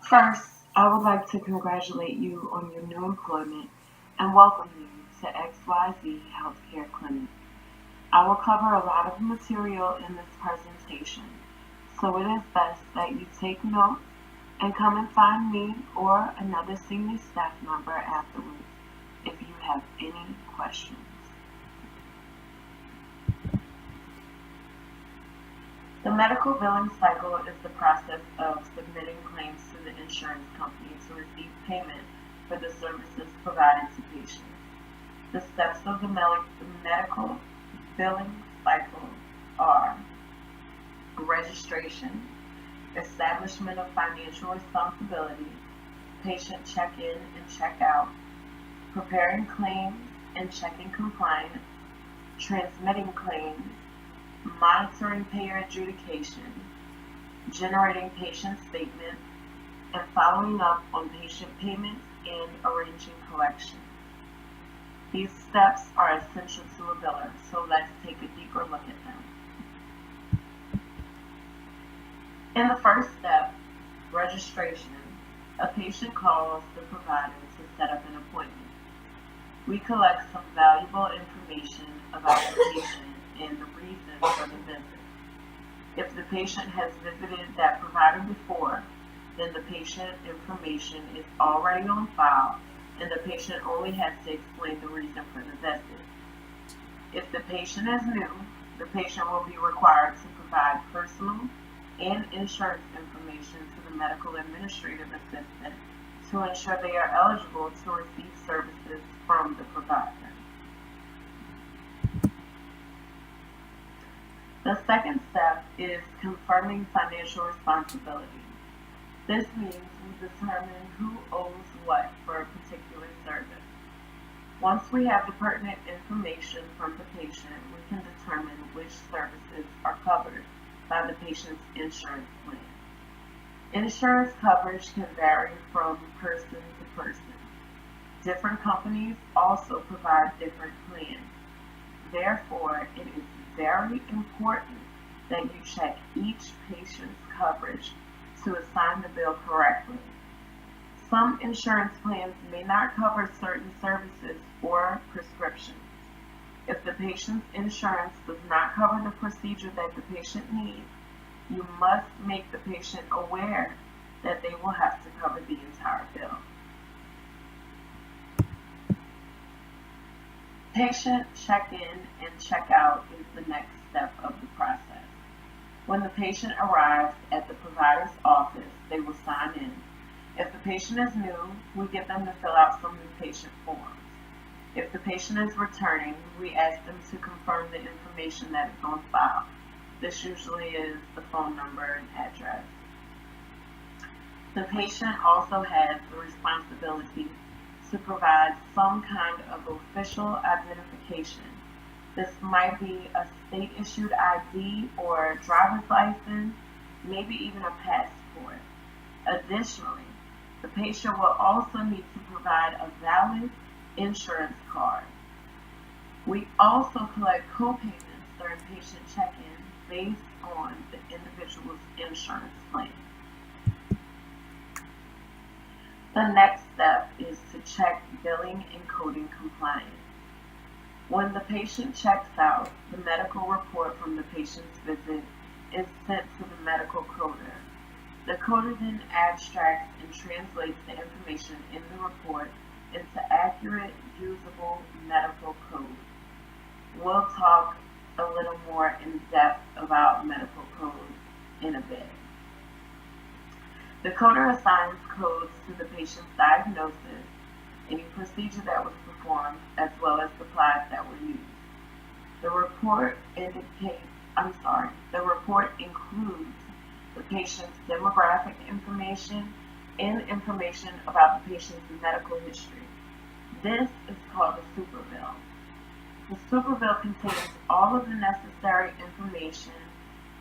First, I would like to congratulate you on your new employment and welcome you to XYZ Healthcare Clinic. I will cover a lot of material in this presentation, so it is best that you take notes and come and find me or another senior staff member afterwards if you have any questions. The medical billing cycle is the process of submitting claims to the insurance company to receive payment for the services provided to patients. The steps of the medical billing cycle are registration, establishment of financial responsibility, patient check-in and check-out, preparing claims and checking compliance, transmitting claims, monitoring payer adjudication, generating patient statements, and following up on patient payments and arranging collection. These steps are essential to a biller, so let's take a deeper look at them. In the first step, registration, a patient calls the provider to set up an appointment. We collect some valuable information about the patient and the reason for the visit. If the patient has visited that provider before, then the patient information is already on file and the patient only has to explain the reason for the visit. If the patient is new, the patient will be required to provide personal and insurance information to the medical administrative assistant to ensure they are eligible to receive services from the provider. The second step is confirming financial responsibility. This means we determine who owes what for a particular service. Once we have the pertinent information from the patient, we can determine which services are covered by the patient's insurance plan. Insurance coverage can vary from person to person. Different companies also provide different plans. Therefore, it is very important that you check each patient's coverage to assign the bill correctly. Some insurance plans may not cover certain services or prescriptions. If the patient's insurance does not cover the procedure that the patient needs, you must make the patient aware that they will have to cover the entire bill. Patient check-in and check-out is the next step of the process. When the patient arrives at the provider's office, they will sign in. If the patient is new, we get them to fill out some new patient forms. If the patient is returning, we ask them to confirm the information that is on file. This usually is the phone number and address. The patient also has the responsibility to provide some kind of official identification. This might be a state-issued ID or a driver's license, maybe even a passport. Additionally, the patient will also need to provide a valid insurance card. We also collect co-payments during patient check-in based on the individual's insurance plan. The next step is to check billing and coding compliance. When the patient checks out, the medical report from the patient's visit is sent to the medical coder. The coder then abstracts and translates the information in the report into accurate, usable medical code. We'll talk a little more in depth about medical code in a bit. The coder assigns codes to the patient's diagnosis, any procedure that was performed, as well as supplies that were used. The report includes the patient's demographic information and information about the patient's medical history. This is called a super bill. The super bill contains all of the necessary information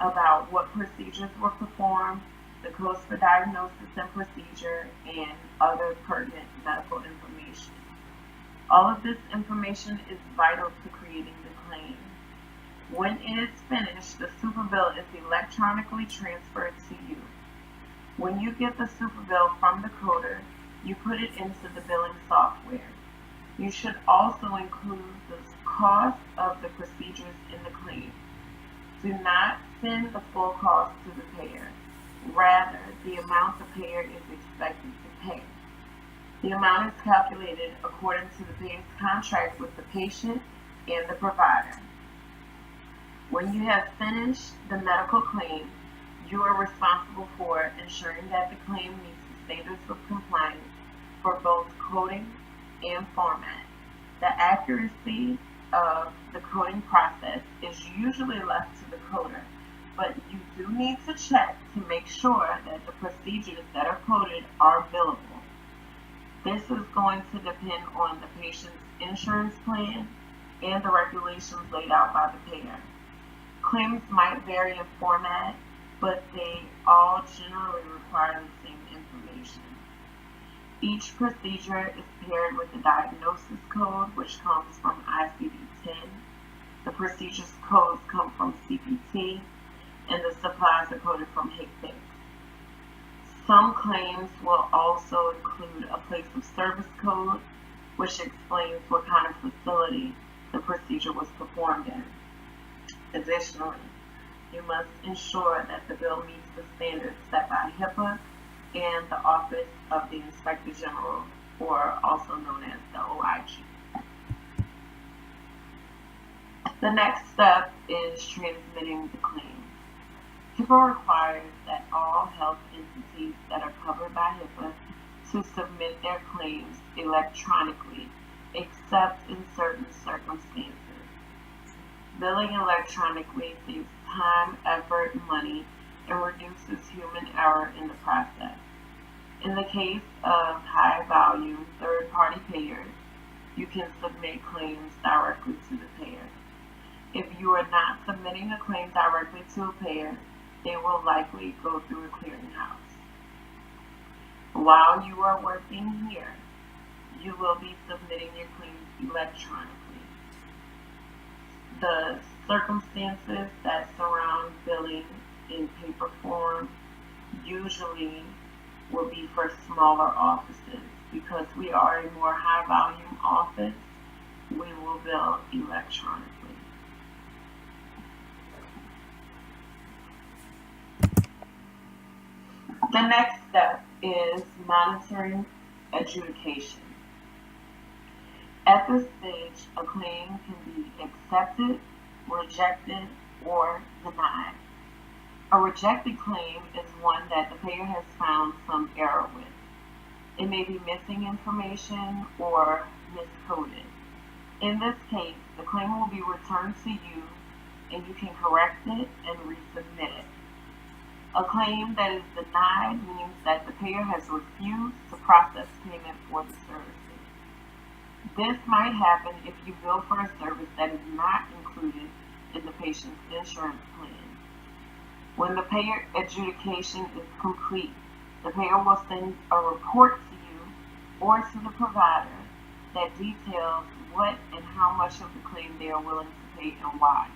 about what procedures were performed, the codes for diagnosis and procedure, and other pertinent medical information. All of this information is vital to creating the claim. When it is finished, the super bill is electronically transferred to you. When you get the super bill from the coder, you put it into the billing software. You should also include the cost of the procedures in the claim. Do not send the full cost to the payer. Rather, the amount the payer is expected to pay. The amount is calculated according to the payer's contract with the patient and the provider. When you have finished the medical claim, you are responsible for ensuring that the claim meets the standards of compliance for both coding and format. The accuracy of the coding process is usually left to the coder, but you do need to check to make sure that the procedures that are coded are billable. This is going to depend on the patient's insurance plan and the regulations laid out by the payer. Claims might vary in format, but they all generally require the same information. Each procedure is paired with the diagnosis code, which comes from ICD-10. The procedure's codes come from CPT, and the supplies are coded from HCPCS. Some claims will also include a place of service code, which explains what kind of facility the procedure was performed in. Additionally, you must ensure that the bill meets the standards set by HIPAA and the Office of the Inspector General, or also known as the OIG. The next step is transmitting the claim. HIPAA requires that all health entities that are covered by HIPAA to submit their claims electronically, except in certain circumstances. Billing electronically saves time, effort, money, and reduces human error in the process. In the case of high-volume third-party payers, you can submit claims directly to the payer. If you are not submitting a claim directly to a payer, they will likely go through a clearinghouse. While you are working here, you will be submitting your claims electronically. The circumstances that surround billing in paper form usually will be for smaller offices. Because we are a more high volume office, we will bill electronically. The next step is monitoring adjudication. At this stage, a claim can be accepted, rejected, or denied. A rejected claim is one that the payer has found some error with. It may be missing information or miscoded. In this case, the claim will be returned to you and you can correct it and resubmit it. A claim that is denied means that the payer has refused to process payment for the services. This might happen if you bill for a service that is not included in the patient's insurance plan. When the payer adjudication is complete, the payer will send a report to you or to the provider that details what and how much of the claim they are willing to pay and why.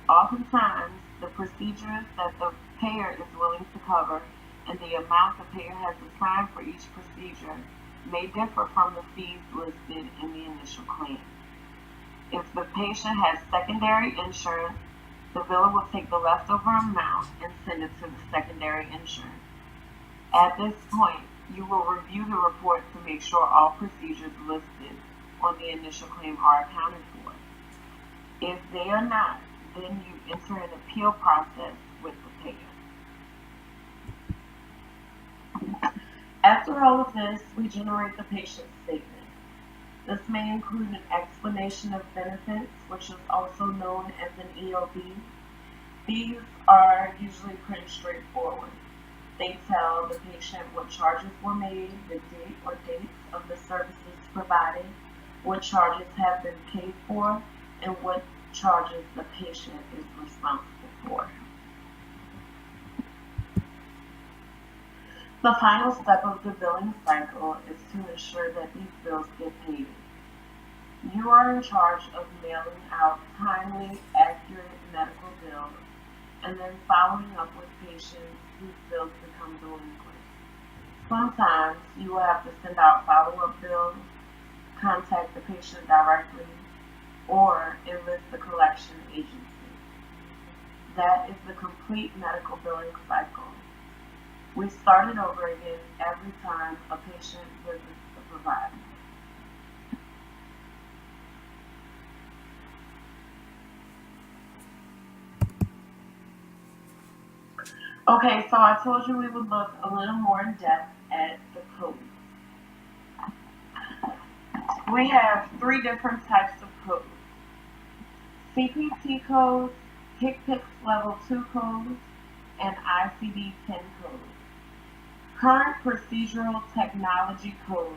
Oftentimes, the procedures that the payer is willing to cover and the amount the payer has assigned for each procedure may differ from the fees listed in the initial claim. If the patient has secondary insurance, the biller will take the leftover amount and send it to the secondary insurance. At this point, you will review the report to make sure all procedures listed on the initial claim are accounted for. If they are not, then you enter an appeal process with the payer. After all of this, we generate the patient statement. This may include an explanation of benefits, which is also known as an EOB. These are usually pretty straightforward. They tell the patient what charges were made, the date or dates of the services provided, what charges have been paid for, and what charges the patient is responsible for. The final step of the billing cycle is to ensure that these bills get paid. You are in charge of mailing out timely, accurate medical bills and then following up with patients whose bills become delinquent. Sometimes you will have to send out follow-up bills, contact the patient directly, or enlist the collection agency. That is the complete medical billing cycle. We start it over again every time a patient visits the provider. Okay, so I told you we would look a little more in depth at the codes. We have three different types of codes: CPT codes, HCPCS Level 2 codes, and ICD-10 codes. Current procedural technology codes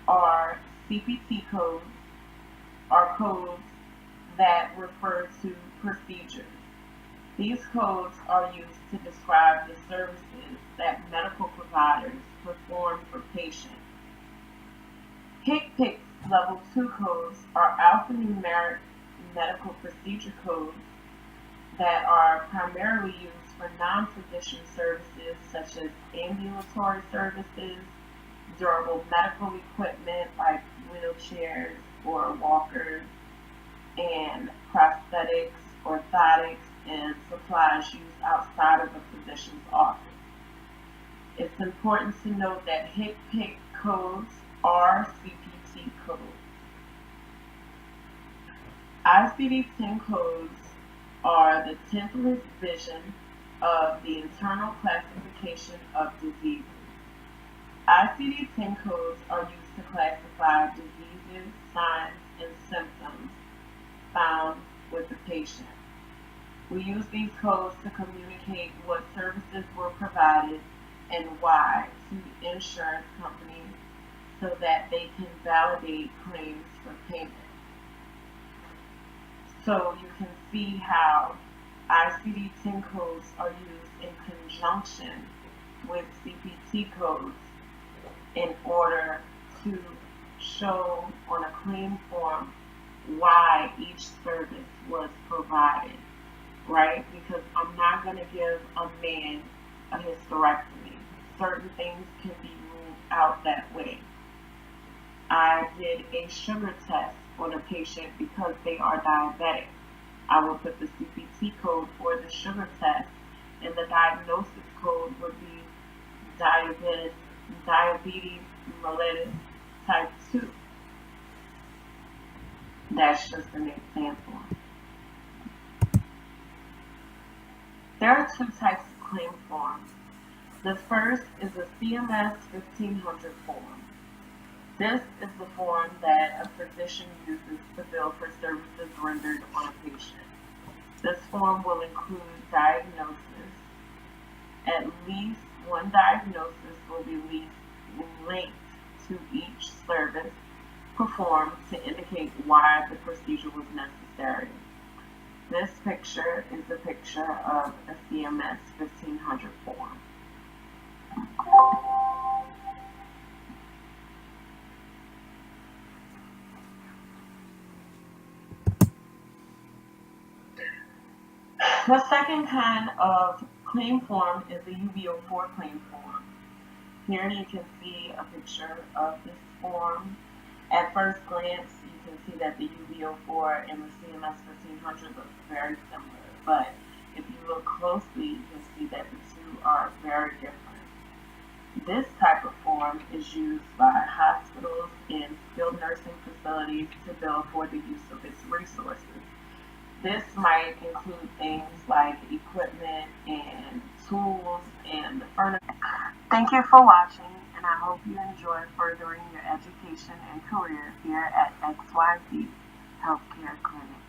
are CPT codes, are codes that refer to procedures. These codes are used to describe the services that medical providers perform for patients. HCPCS Level 2 codes are alphanumeric medical procedure codes that are primarily used for non-physician services such as ambulatory services, durable medical equipment like wheelchairs or walkers, and prosthetics, orthotics, and supplies used outside of a physician's office. It's important to note that HCPCS codes are CPT codes. ICD-10 codes are the template vision of the internal classification of diseases. ICD-10 codes are used to classify diseases, signs, and symptoms found with the patient. We use these codes to communicate what services were provided and why to the insurance companies so that they can validate claims for payment. So you can see how ICD-10 codes are used in conjunction with CPT codes in order to show on a claim form why each service was provided, right? Because I'm not going to give a man a hysterectomy. Certain things can be ruled out that way. I did a sugar test on a patient because they are diabetic. I will put the CPT code for the sugar test, and the diagnosis code would be diabetes mellitus type 2. That's just an example. There are two types of claim forms. The first is a CMS 1500 form. This is the form that a physician uses to bill for services rendered on a patient. This form will include diagnosis. At least one diagnosis will be linked to each service performed to indicate why the procedure was necessary. This picture is a picture of a CMS 1500 form. The second kind of claim form is the UB04 claim form. Here you can see a picture of this form. At first glance, you can see that the UB04 and the CMS 1500 look very similar, but if you look closely, you can see that the two are very different. This type of form is used by hospitals and skilled nursing facilities to bill for the use of its resources. This might include things like equipment and tools and the furniture. Thank you for watching, and I hope you enjoy furthering your education and career here at XYZ Healthcare Clinic.